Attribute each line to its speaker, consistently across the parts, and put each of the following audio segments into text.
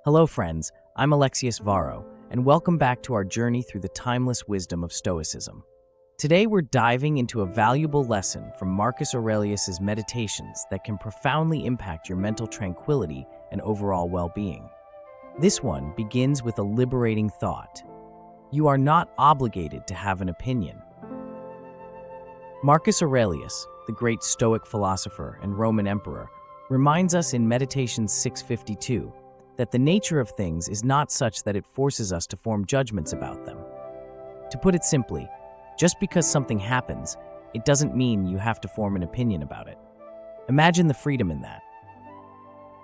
Speaker 1: Hello, friends. I'm Alexius Varro, and welcome back to our journey through the timeless wisdom of Stoicism. Today, we're diving into a valuable lesson from Marcus Aurelius's Meditations that can profoundly impact your mental tranquility and overall well-being. This one begins with a liberating thought. You are not obligated to have an opinion. Marcus Aurelius, the great Stoic philosopher and Roman emperor, reminds us in Meditations 652 that the nature of things is not such that it forces us to form judgments about them. To put it simply, just because something happens, it doesn't mean you have to form an opinion about it. Imagine the freedom in that.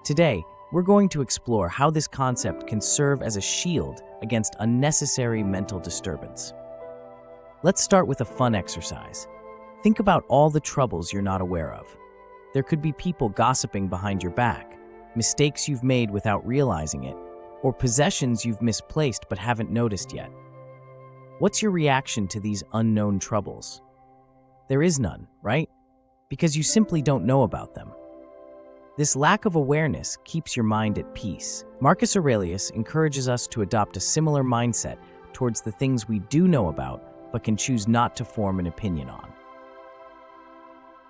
Speaker 1: Today, we're going to explore how this concept can serve as a shield against unnecessary mental disturbance. Let's start with a fun exercise. Think about all the troubles you're not aware of. There could be people gossiping behind your back, mistakes you've made without realizing it, or possessions you've misplaced but haven't noticed yet. What's your reaction to these unknown troubles? There is none, right? Because you simply don't know about them. This lack of awareness keeps your mind at peace. Marcus Aurelius encourages us to adopt a similar mindset towards the things we do know about but can choose not to form an opinion on.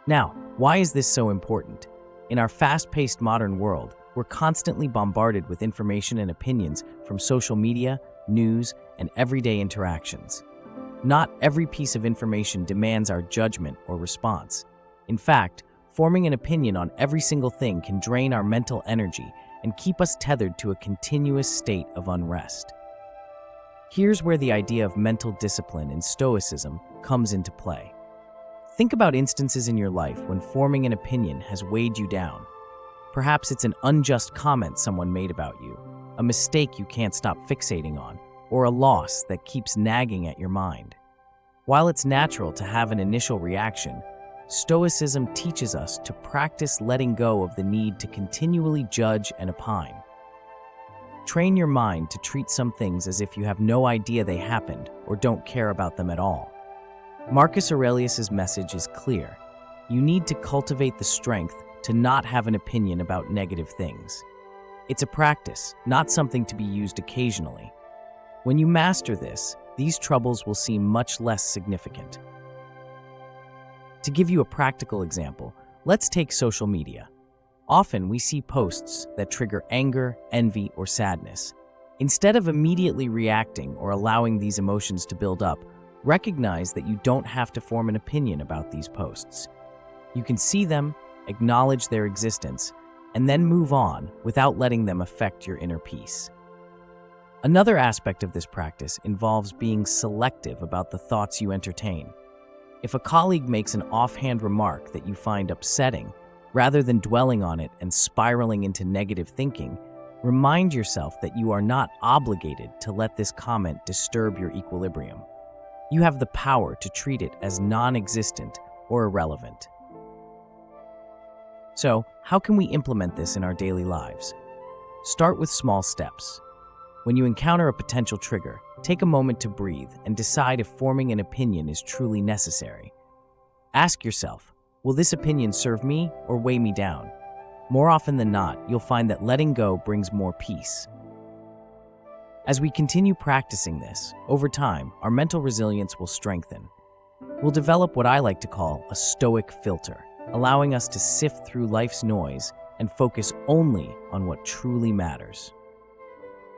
Speaker 1: Now, why is this so important? In our fast-paced modern world, we're constantly bombarded with information and opinions from social media, news, and everyday interactions. Not every piece of information demands our judgment or response. In fact, forming an opinion on every single thing can drain our mental energy and keep us tethered to a continuous state of unrest. Here's where the idea of mental discipline in Stoicism comes into play. Think about instances in your life when forming an opinion has weighed you down. Perhaps it's an unjust comment someone made about you, a mistake you can't stop fixating on, or a loss that keeps nagging at your mind. While it's natural to have an initial reaction, Stoicism teaches us to practice letting go of the need to continually judge and opine. Train your mind to treat some things as if you have no idea they happened or don't care about them at all. Marcus Aurelius's message is clear. You need to cultivate the strength to not have an opinion about negative things. It's a practice, not something to be used occasionally. When you master this, these troubles will seem much less significant. To give you a practical example, let's take social media. Often we see posts that trigger anger, envy, or sadness. Instead of immediately reacting or allowing these emotions to build up, recognize that you don't have to form an opinion about these posts. You can see them, acknowledge their existence, and then move on without letting them affect your inner peace. Another aspect of this practice involves being selective about the thoughts you entertain. If a colleague makes an offhand remark that you find upsetting, rather than dwelling on it and spiraling into negative thinking, remind yourself that you are not obligated to let this comment disturb your equilibrium. You have the power to treat it as non-existent or irrelevant. So, how can we implement this in our daily lives? Start with small steps. When you encounter a potential trigger, take a moment to breathe and decide if forming an opinion is truly necessary. Ask yourself, will this opinion serve me or weigh me down? More often than not, you'll find that letting go brings more peace. As we continue practicing this, over time, our mental resilience will strengthen. We'll develop what I like to call a stoic filter, allowing us to sift through life's noise and focus only on what truly matters.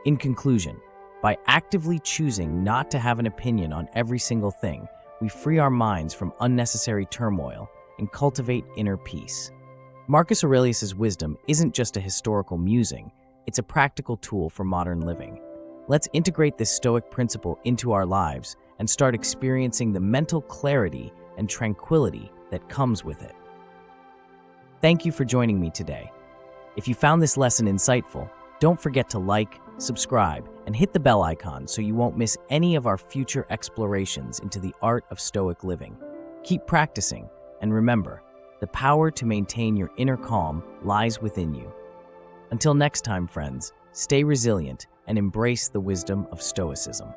Speaker 1: In conclusion, by actively choosing not to have an opinion on every single thing, we free our minds from unnecessary turmoil and cultivate inner peace. Marcus Aurelius's wisdom isn't just a historical musing, it's a practical tool for modern living. Let's integrate this Stoic principle into our lives and start experiencing the mental clarity and tranquility that comes with it. Thank you for joining me today. If you found this lesson insightful, don't forget to like, subscribe, and hit the bell icon so you won't miss any of our future explorations into the art of Stoic living. Keep practicing, and remember, the power to maintain your inner calm lies within you. Until next time, friends, stay resilient and embrace the wisdom of Stoicism.